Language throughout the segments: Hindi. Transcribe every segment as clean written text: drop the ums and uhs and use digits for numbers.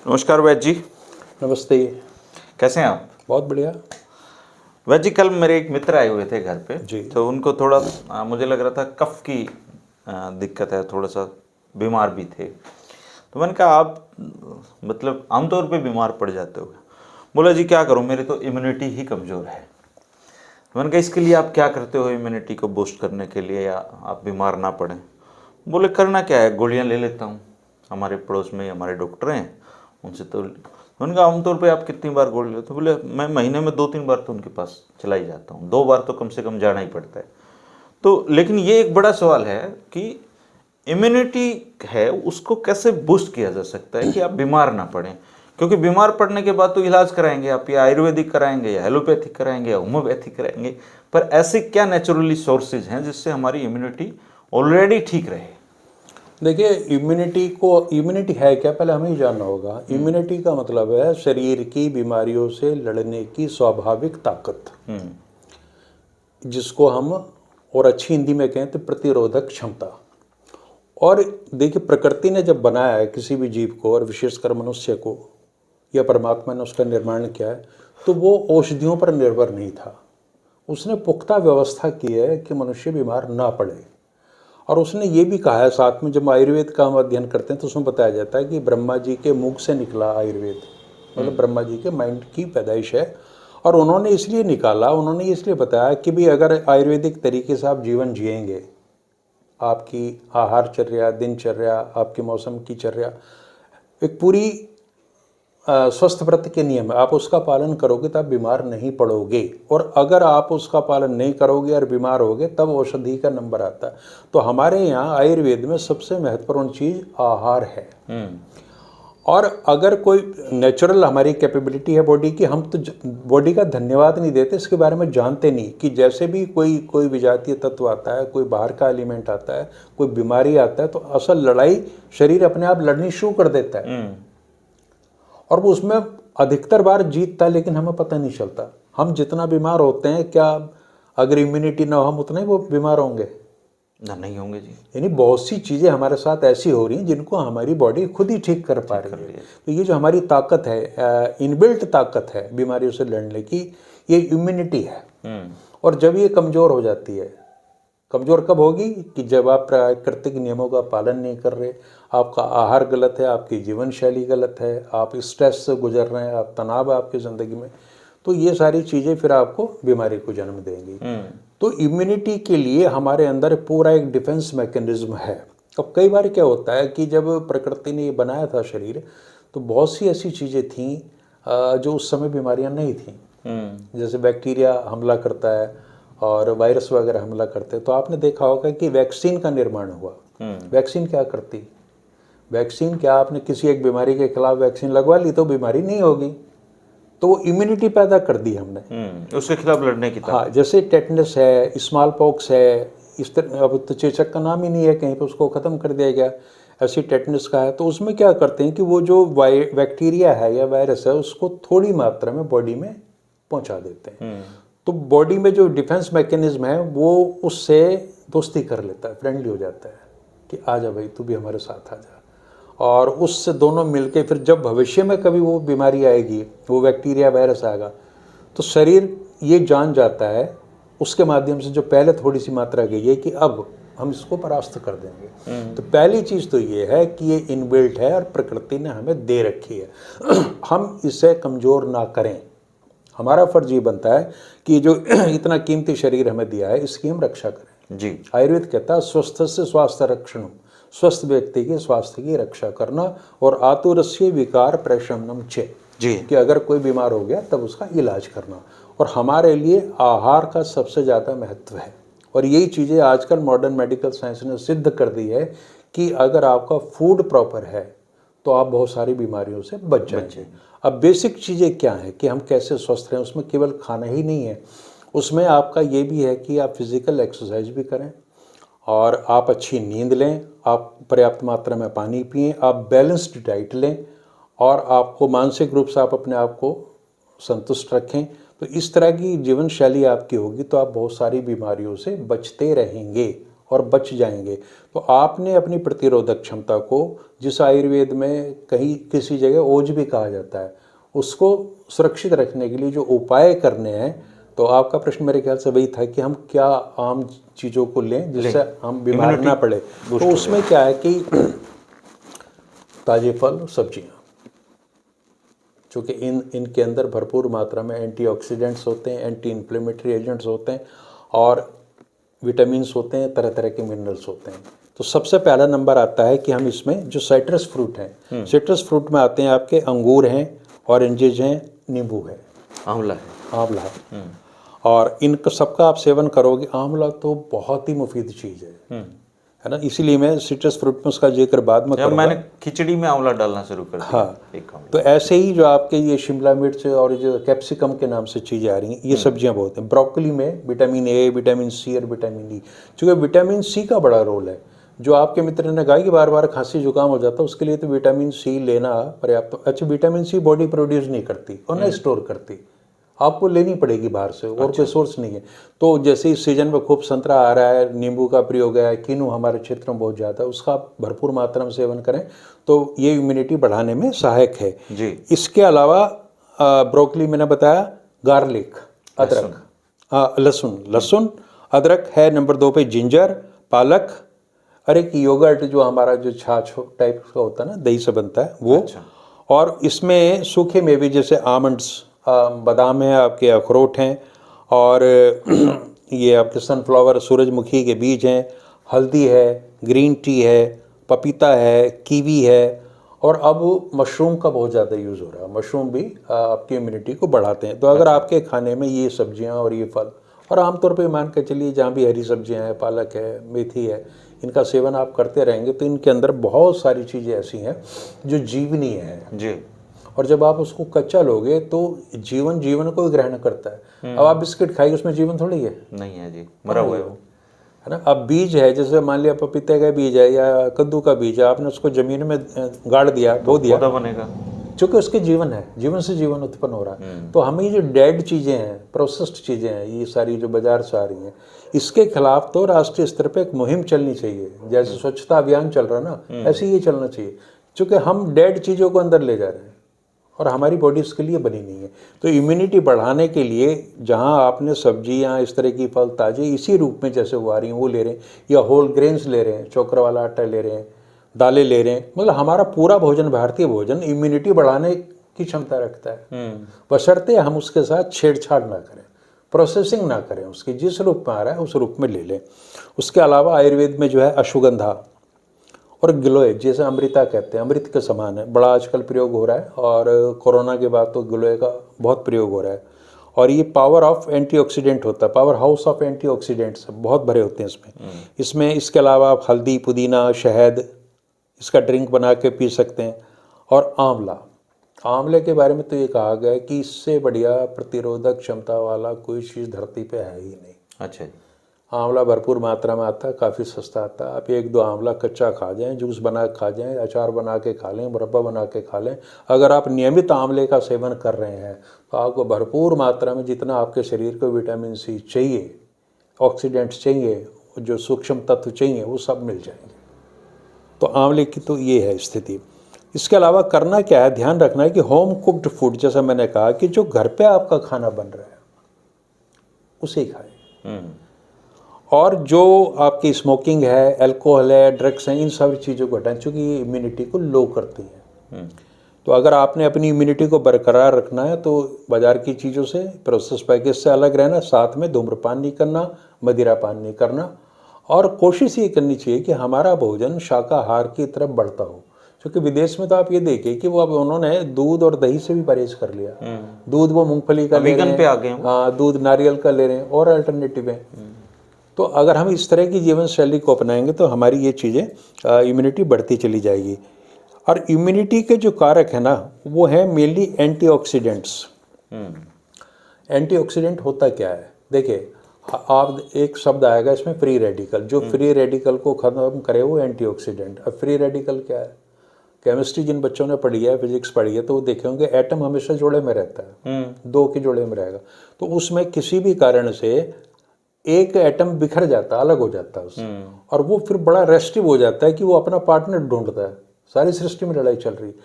नमस्कार वैद्य जी। नमस्ते। कैसे हैं आप? बहुत बढ़िया। वैद्य जी, कल मेरे एक मित्र आए हुए थे घर पे। जी। तो उनको थोड़ा मुझे लग रहा था कफ की दिक्कत है, थोड़ा सा बीमार भी थे। तो मैंने कहा आप मतलब आमतौर पे बीमार पड़ जाते हो। बोला जी क्या करूं, मेरी तो इम्यूनिटी ही कमज़ोर है। तो मैंने कहा इसके लिए आप क्या करते हो इम्यूनिटी को बूस्ट करने के लिए, या आप बीमार ना पड़ें? बोले करना क्या है, गोलियां ले लेता हूँ, हमारे पड़ोस में हमारे डॉक्टर हैं उनसे। तो मैंने कहा आमतौर पे आप कितनी बार गोली लेते हो? बोले मैं महीने में 2-3 बार तो उनके पास चला ही जाता हूँ, 2 बार तो कम से कम जाना ही पड़ता है। तो लेकिन ये एक बड़ा सवाल है कि इम्यूनिटी है उसको कैसे बूस्ट किया जा सकता है कि आप बीमार ना पड़ें। क्योंकि बीमार पड़ने के बाद तो इलाज कराएंगे आप, या आयुर्वेदिक कराएंगे या एलोपैथिक कराएंगे या होम्योपैथिक कराएंगे, पर ऐसे क्या नेचुरली सोर्सेज हैं जिससे हमारी इम्यूनिटी ऑलरेडी ठीक रहे? देखिए, इम्यूनिटी है क्या, पहले हमें ही जानना होगा। इम्यूनिटी का मतलब है शरीर की बीमारियों से लड़ने की स्वाभाविक ताकत, जिसको हम और अच्छी हिंदी में कहें तो प्रतिरोधक क्षमता। और देखिए, प्रकृति ने जब बनाया है किसी भी जीव को, और विशेषकर मनुष्य को, या परमात्मा ने उसका निर्माण किया है, तो वो औषधियों पर निर्भर नहीं था। उसने पुख्ता व्यवस्था की है कि मनुष्य बीमार ना पड़े। और उसने ये भी कहा है साथ में, जब आयुर्वेद का हम अध्ययन करते हैं तो उसमें बताया जाता है कि ब्रह्मा जी के मुख से निकला आयुर्वेद, मतलब ब्रह्मा जी के माइंड की पैदाइश है। और उन्होंने इसलिए निकाला, उन्होंने इसलिए बताया कि भी अगर आयुर्वेदिक तरीके से आप जीवन जिएंगे, आपकी आहारचर्या, दिनचर्या, आपके मौसम की चर्या, एक पूरी स्वस्थ व्रत के नियम है, आप उसका पालन करोगे तो आप बीमार नहीं पड़ोगे। और अगर आप उसका पालन नहीं करोगे और बीमार होगे तब औषधि का नंबर आता है। तो हमारे यहाँ आयुर्वेद में सबसे महत्वपूर्ण चीज़ आहार है। और अगर कोई नेचुरल हमारी कैपेबिलिटी है बॉडी की, हम तो बॉडी का धन्यवाद नहीं देते, इसके बारे में जानते नहीं कि जैसे भी कोई विजातीय तत्व आता है, कोई बाहर का एलिमेंट आता है, कोई बीमारी आता है, तो असल लड़ाई शरीर अपने आप लड़नी शुरू कर देता है। और वो उसमें अधिकतर बार जीतता है, लेकिन हमें पता नहीं चलता। हम जितना बीमार होते हैं, क्या अगर इम्यूनिटी ना हो हम उतना ही वो बीमार होंगे? ना, नहीं होंगे जी। यानी बहुत सी चीज़ें हमारे साथ ऐसी हो रही हैं जिनको हमारी बॉडी खुद ही ठीक कर पा रही है। तो ये जो हमारी ताकत है, इनबिल्ट ताकत है बीमारियों से लड़ने की, ये इम्यूनिटी है। और जब ये कमज़ोर हो जाती है, कमज़ोर कब होगी? कि जब आप प्राकृतिक नियमों का पालन नहीं कर रहे, आपका आहार गलत है, आपकी जीवन शैली गलत है, आप स्ट्रेस से गुजर रहे हैं, आप तनाव है आपकी ज़िंदगी में, तो ये सारी चीज़ें फिर आपको बीमारी को जन्म देंगी। तो इम्यूनिटी के लिए हमारे अंदर पूरा एक डिफेंस मैकेनिज्म है। अब कई बार क्या होता है कि जब प्रकृति ने ये बनाया था शरीर, तो बहुत सी ऐसी चीज़ें थीं जो उस समय बीमारियां नहीं थीं। जैसे बैक्टीरिया हमला करता है और वायरस वगैरह हमला करते हैं। तो आपने देखा होगा कि वैक्सीन का निर्माण हुआ। वैक्सीन क्या करती? वैक्सीन क्या, आपने किसी एक बीमारी के खिलाफ वैक्सीन लगवा ली तो बीमारी नहीं होगी, तो वो इम्यूनिटी पैदा कर दी हमने उसके खिलाफ लड़ने की। हाँ, जैसे टेटनस है, स्मॉल पॉक्स है, इस तरह, अब तो चेचक का नाम ही नहीं है कहीं पे, उसको ख़त्म कर दिया गया। ऐसी टेटनस का है, तो उसमें क्या करते हैं कि वो जो बैक्टीरिया है या वायरस है उसको थोड़ी मात्रा में बॉडी में पहुंचा देते हैं। तो बॉडी में जो डिफेंस मैकेनिज्म है वो उससे दोस्ती कर लेता है, फ्रेंडली हो जाता है कि आ जा भाई, तू भी हमारे साथ आ जा। और उससे दोनों मिलके फिर जब भविष्य में कभी वो बीमारी आएगी, वो बैक्टीरिया वायरस आएगा, तो शरीर ये जान जाता है उसके माध्यम से जो पहले थोड़ी सी मात्रा गई है कि अब हम इसको परास्त कर देंगे। तो पहली चीज़ तो ये है कि ये इनबिल्ट है और प्रकृति ने हमें दे रखी है। हम इसे कमज़ोर ना करें। हमारा फर्ज ये बनता है कि जो इतना कीमती शरीर हमें दिया है इसकी हम रक्षा करें जी। आयुर्वेद कहता है स्वस्थ से स्वास्थ्य रक्षणम, स्वस्थ व्यक्ति के स्वास्थ्य की रक्षा करना। और आतुरस्य विकार प्रशमनम चे, जी। कि अगर कोई बीमार हो गया तब उसका इलाज करना। और हमारे लिए आहार का सबसे ज़्यादा महत्व है। और यही चीज़ें आजकल मॉडर्न मेडिकल साइंस ने सिद्ध कर दी है कि अगर आपका फूड प्रॉपर है तो आप बहुत सारी बीमारियों से बच जाएंगे। अब बेसिक चीज़ें क्या हैं कि हम कैसे स्वस्थ रहें, उसमें केवल खाना ही नहीं है, उसमें आपका ये भी है कि आप फिज़िकल एक्सरसाइज भी करें, और आप अच्छी नींद लें, आप पर्याप्त मात्रा में पानी पिएं, आप बैलेंस्ड डाइट लें, और आपको मानसिक रूप से आप अपने आप को संतुष्ट रखें। तो इस तरह की जीवन शैली आपकी होगी तो आप बहुत सारी बीमारियों से बचते रहेंगे। और बच जाएंगे। तो आपने अपनी प्रतिरोधक क्षमता को, जिस आयुर्वेद में कहीं किसी जगह ओज भी कहा जाता है, उसको सुरक्षित रखने के लिए जो उपाय करने हैं, तो आपका प्रश्न मेरे ख्याल से वही था कि हम क्या आम चीज़ों को लें जिससे हम बीमार ना पड़े। तो उसमें क्या है कि ताजे फल और सब्जियाँ, चूँकि इनके अंदर भरपूर मात्रा में एंटीऑक्सीडेंट्स होते हैं, एंटी इन्फ्लेमेटरी एजेंट्स होते हैं और विटामिन्स होते हैं, तरह तरह के मिनरल्स होते हैं। तो सबसे पहला नंबर आता है कि हम इसमें जो साइट्रस फ्रूट हैं, सिट्रस फ्रूट में आते हैं आपके अंगूर हैं, ऑरेंजेज हैं, नींबू है, आंवला है। और इनका सबका आप सेवन करोगे। आंवला तो बहुत ही मुफीद चीज़ है ना, इसीलिए मैं सिट्रस फ्रूट में उसका जिक्र बाद में करूँगा। मैंने खिचड़ी में आंवला डालना शुरू कर दिया। हाँ, तो ऐसे ही जो आपके ये शिमला मिर्च और जो कैप्सिकम के नाम से चीज़ें आ रही हैं, ये सब्जियां बहुत हैं। ब्रोकली में विटामिन ए, विटामिन सी और विटामिन ई, चूँकि विटामिन सी का बड़ा रोल है। जो आपके मित्र ने कहा कि बार बार खांसी जुकाम हो जाता है, उसके लिए तो विटामिन सी लेना पर्याप्त। अच्छा, विटामिन सी बॉडी प्रोड्यूस नहीं करती और ना स्टोर करती, आपको लेनी पड़ेगी बाहर से, और कोई सोर्स नहीं है। तो जैसे इस सीजन में खूब संतरा आ रहा है, नींबू का प्रयोग है, किनू हमारे क्षेत्र में बहुत ज़्यादा है, उसका आप भरपूर मात्रा में सेवन करें तो ये इम्यूनिटी बढ़ाने में सहायक है जी। इसके अलावा ब्रोकली मैंने बताया, गार्लिक, अदरक, लहसुन, अदरक है नंबर 2 पे, जिंजर, पालक, अरे कि योगर्ट जो हमारा जो छाछ टाइप का होता है ना, दही से बनता है वो। और इसमें सूखे मेवे जैसे आमंड्स, बादाम है आपके, अखरोट हैं, और ये आपके सनफ्लावर, सूरजमुखी के बीज हैं, हल्दी है, ग्रीन टी है, पपीता है, कीवी है, और अब मशरूम का बहुत ज़्यादा यूज़ हो रहा है। मशरूम भी आपकी इम्यूनिटी को बढ़ाते हैं। तो अगर आपके खाने में ये सब्जियां और ये फल, और आमतौर पे मान के चलिए जहाँ भी हरी सब्जियां हैं, पालक है, मेथी है, इनका सेवन आप करते रहेंगे तो इनके अंदर बहुत सारी चीज़ें ऐसी हैं जो जीवनीय हैं जी। और जब आप उसको कच्चा लोगे तो जीवन को ग्रहण करता है। अब आप बिस्किट खाइए, उसमें जीवन थोड़ी है, नहीं है जी, मरा हुआ है वो, है ना। अब बीज है, जैसे मान लिया पपीते का बीज है या कद्दू का बीज है, आपने उसको जमीन में गाड़ दिया, बो दिया, पौधा बनेगा, चूँकि उसके जीवन है, जीवन से जीवन उत्पन्न हो रहा है। तो हमें ये जो डेड चीज़ें हैं, प्रोसेस्ड चीज़ें हैं, ये सारी जो बाजार से आ रही हैं, इसके खिलाफ तो राष्ट्रीय स्तर पे एक मुहिम चलनी चाहिए। जैसे स्वच्छता अभियान चल रहा है ना, ऐसे ही चलना चाहिए, क्योंकि हम डेड चीज़ों को अंदर ले जा रहे हैं और हमारी बॉडी इसके लिए बनी नहीं है। तो इम्यूनिटी बढ़ाने के लिए जहाँ आपने सब्जियाँ, इस तरह की फल ताजे इसी रूप में जैसे वो आ रही हैं वो ले रहे हैं, या होल ग्रेन्स ले रहे हैं, चोकर वाला आटा ले रहे हैं, दालें ले रहे हैं, मतलब हमारा पूरा भोजन, भारतीय भोजन इम्यूनिटी बढ़ाने की क्षमता रखता है, बशर्ते हम उसके साथ छेड़छाड़ ना करें, प्रोसेसिंग ना करें, उसकी जिस रूप में आ रहा है उस रूप में ले लें। उसके अलावा आयुर्वेद में जो है अश्वगंधा और गिलोय, जैसे अमृता कहते हैं, अमृत के समान है, बड़ा आजकल प्रयोग हो रहा है, और कोरोना के बाद तो गिलोय का बहुत प्रयोग हो रहा है। और ये पावर ऑफ एंटीऑक्सीडेंट होता है, पावर हाउस ऑफ एंटीऑक्सीडेंट्स बहुत भरे होते हैं इसमें। इसके अलावा आप हल्दी, पुदीना, शहद, इसका ड्रिंक बना के पी सकते हैं। और आंवले के बारे में तो ये कहा गया है कि इससे बढ़िया प्रतिरोधक क्षमता वाला कोई चीज़ धरती पे है ही नहीं। अच्छा जी। आंवला भरपूर मात्रा में आता है, काफ़ी सस्ता आता है। आप 1-2 आंवला कच्चा खा जाएं, जूस बना के खा जाएं, अचार बना के खा लें, मुरब्बा बना के खा लें। अगर आप नियमित आंवले का सेवन कर रहे हैं तो आपको भरपूर मात्रा में जितना आपके शरीर को विटामिन सी चाहिए, ऑक्सीडेंट्स चाहिए, जो सूक्ष्म तत्व चाहिए, वो सब मिल जाएंगे। तो आंवले की तो ये है स्थिति। इसके अलावा करना क्या है, ध्यान रखना है कि होम कुक्ड फूड, जैसा मैंने कहा कि जो घर पे आपका खाना बन रहा है उसे ही खाएं। और जो आपकी स्मोकिंग है, अल्कोहल है, ड्रग्स हैं, इन सारी चीज़ों को हटाएं, चूँकि ये इम्यूनिटी को लो करती हैं। तो अगर आपने अपनी इम्यूनिटी को बरकरार रखना है तो बाज़ार की चीज़ों से, प्रोसेस पैकेज से अलग रहना, साथ में धूम्रपान नहीं करना, मदिरापान नहीं करना, और कोशिश ये करनी चाहिए कि हमारा भोजन शाकाहार की तरफ बढ़ता हो। क्योंकि विदेश में तो आप ये देखिए कि वो अब उन्होंने दूध और दही से भी परहेज कर लिया। दूध वो मूंगफली का ले रहे हैं, हाँ, दूध नारियल का ले रहे हैं, और अल्टरनेटिव है। तो अगर हम इस तरह की जीवन शैली को अपनाएंगे तो हमारी ये चीज़ें, इम्यूनिटी बढ़ती चली जाएगी। और इम्यूनिटी के जो कारक है ना, वो है मेनली एंटीऑक्सीडेंट्स। एंटीऑक्सीडेंट होता क्या है, देखिए, आप एक शब्द आएगा इसमें, फ्री रेडिकल। जो फ्री रेडिकल को ख़त्म करे वो एंटीऑक्सीडेंट। अब फ्री रेडिकल क्या है, केमिस्ट्री जिन बच्चों ने पढ़ी है, फिजिक्स पढ़ी है, तो वो देखे होंगे एटम हमेशा जोड़े में रहता है, 2 के जोड़े में रहेगा। तो उसमें किसी भी कारण से एक एटम बिखर जाता है, अलग हो जाता है उससे, और वो फिर बड़ा रेस्टिव हो जाता है कि वो अपना पार्टनर ढूंढता है। सारी सृष्टि में लड़ाई चल रही है,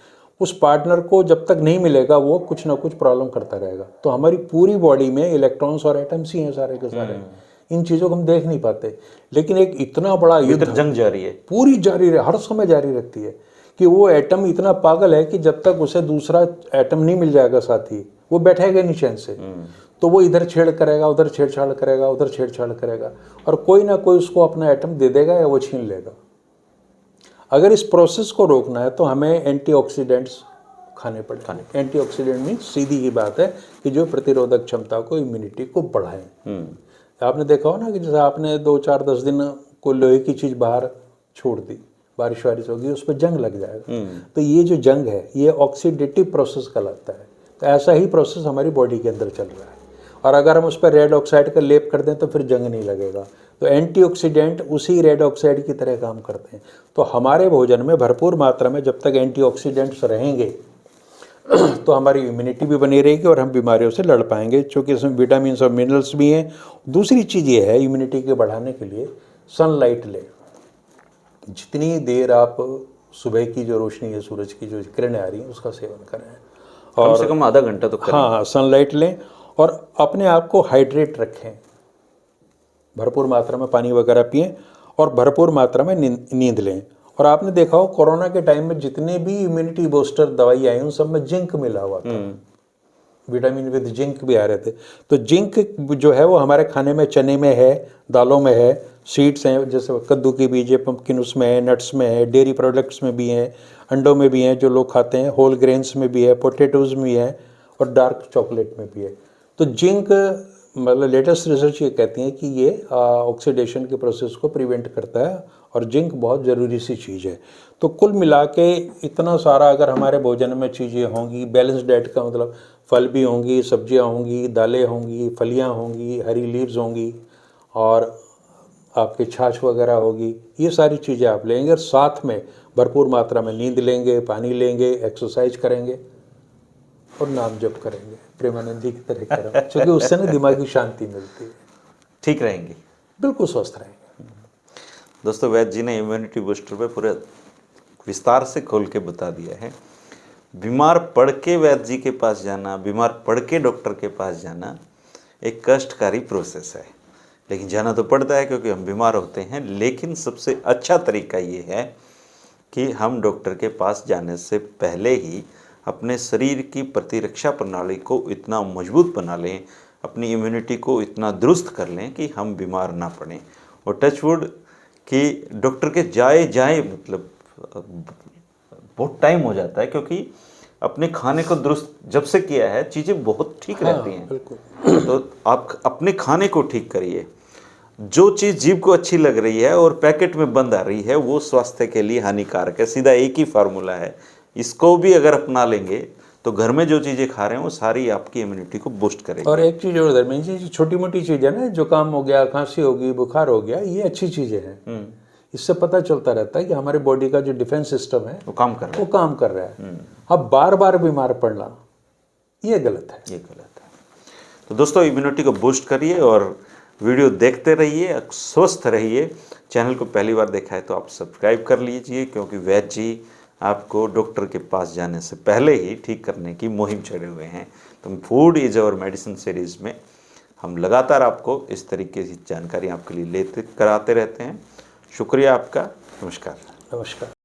उस पार्टनर को जब तक नहीं मिलेगा वो कुछ ना कुछ प्रॉब्लम करता रहेगा। तो हमारी पूरी बॉडी में इलेक्ट्रॉन्स और एटम्स ही हैं सारे के सारे। इन चीज़ों को हम देख नहीं पाते, लेकिन एक इतना बड़ा युद्ध जंग जारी है, पूरी जारी रहे, हर समय जारी रहती है कि वो एटम इतना पागल है कि जब तक उसे दूसरा एटम नहीं मिल जाएगा साथी, वो बैठेगा नहीं चैन से। तो वो इधर छेड़ करेगा, उधर छेड़छाड़ करेगा, उधर छेड़छाड़ करेगा, और कोई ना कोई उसको अपना एटम दे देगा या वो छीन लेगा। अगर इस प्रोसेस को रोकना है तो हमें एंटीऑक्सीडेंट्स खाने पड़ेंगे। एंटीऑक्सीडेंट मीन सीधी ही बात है कि जो प्रतिरोधक क्षमता को, इम्यूनिटी को बढ़ाएं। आपने देखा हो ना कि जैसे आपने 2-4-10 दिन को लोहे की चीज़ बाहर छोड़ दी, बारिश वारिश होगी, उस पर जंग लग जाएगा। तो ये जो जंग है ये ऑक्सीडेटिव प्रोसेस कहलाता है। तो ऐसा ही प्रोसेस हमारी बॉडी के अंदर चल रहा है, और अगर हम उस पर रेड ऑक्साइड का लेप कर दें तो फिर जंग नहीं लगेगा। तो एंटीऑक्सीडेंट उसी रेड ऑक्साइड की तरह काम करते हैं। तो हमारे भोजन में भरपूर मात्रा में जब तक एंटीऑक्सीडेंट्स रहेंगे तो हमारी इम्यूनिटी भी बनी रहेगी और हम बीमारियों से लड़ पाएंगे, क्योंकि इसमें विटामिन और मिनरल्स भी हैं। दूसरी चीज़ ये है इम्यूनिटी के बढ़ाने के लिए, सनलाइट लें। जितनी देर आप सुबह की जो रोशनी है, सूरज की जो किरणें आ रही हैं, उसका सेवन करें, कम से कम आधा घंटा तो करें। हाँ, सनलाइट लें और अपने आप को हाइड्रेट रखें, भरपूर मात्रा में पानी वगैरह पिएं और भरपूर मात्रा में नींद लें। और आपने देखा हो कोरोना के टाइम में जितने भी इम्यूनिटी बूस्टर दवाई आई उन सब में जिंक मिला हुआ था, विटामिन विद जिंक भी आ रहे थे। तो जिंक जो है वो हमारे खाने में, चने में है, दालों में है, सीड्स हैं जैसे कद्दू के बीज, पम्पकिन उसमें है, नट्स में है, डेयरी प्रोडक्ट्स में भी हैं, अंडों में भी हैं जो लोग खाते हैं, होल ग्रेन्स में भी है, पोटैटोज़ में भी है, और डार्क चॉकलेट में भी है। तो जिंक मतलब लेटेस्ट रिसर्च ये कहती है कि ये ऑक्सीडेशन के प्रोसेस को प्रिवेंट करता है, और जिंक बहुत ज़रूरी सी चीज़ है। तो कुल मिला के इतना सारा अगर हमारे भोजन में चीज़ें होंगी, बैलेंस डाइट का मतलब फल भी होंगी, सब्जियां होंगी, दालें होंगी, फलियां होंगी, हरी लीव्स होंगी, और आपकी छाछ वगैरह होगी, ये सारी चीज़ें आप लेंगे, और साथ में भरपूर मात्रा में नींद लेंगे, पानी लेंगे, एक्सरसाइज करेंगे और नाम जप करेंगे प्रेमानंदी की तरह करें, क्योंकि उससे ना दिमागी शांति मिलती है, ठीक रहेंगे, बिल्कुल स्वस्थ रहेंगे। दोस्तों, वैद्य जी ने इम्यूनिटी बूस्टर पे पूरे विस्तार से खोल के बता दिया है। बीमार पड़ के वैद्य जी के पास जाना, बीमार पड़ के डॉक्टर के पास जाना एक कष्टकारी प्रोसेस है, लेकिन जाना तो पड़ता है क्योंकि हम बीमार होते हैं। लेकिन सबसे अच्छा तरीका ये है कि हम डॉक्टर के पास जाने से पहले ही अपने शरीर की प्रतिरक्षा प्रणाली को इतना मजबूत बना लें, अपनी इम्यूनिटी को इतना दुरुस्त कर लें कि हम बीमार ना पड़ें। और टचवुड कि डॉक्टर के जाए मतलब बहुत टाइम हो जाता है, क्योंकि अपने खाने को दुरुस्त जब से किया है चीज़ें बहुत ठीक रहती हैं। बिल्कुल। तो आप अपने खाने को ठीक करिए। जो चीज़ जीभ को अच्छी लग रही है और पैकेट में बंद आ रही है वो स्वास्थ्य के लिए हानिकारक है। सीधा एक ही फार्मूला है, इसको भी अगर अपना लेंगे तो घर में जो चीज़ें खा रहे हैं वो सारी आपकी इम्यूनिटी को बूस्ट करेगी। और एक चीज़ और धर्मेंद्र जी, छोटी मोटी चीज़ है ना, जुकाम हो गया, खांसी होगी, बुखार हो गया, ये अच्छी चीज़ें हैं। इससे पता चलता रहता है कि हमारे बॉडी का जो डिफेंस सिस्टम है वो काम कर रहा है। अब बार बार बीमार पड़ना ये गलत है, ये गलत है। तो दोस्तों, इम्यूनिटी को बूस्ट करिए और वीडियो देखते रहिए, स्वस्थ रहिए। चैनल को पहली बार देखा है तो आप सब्सक्राइब कर लीजिए, क्योंकि वैद्य जी आपको डॉक्टर के पास जाने से पहले ही ठीक करने की मुहिम छेड़े हुए हैं। तो फूड इज और मेडिसिन सीरीज़ में हम लगातार आपको इस तरीके की जानकारी आपके लिए लेते कराते रहते हैं। शुक्रिया आपका। नमस्कार। नमस्कार।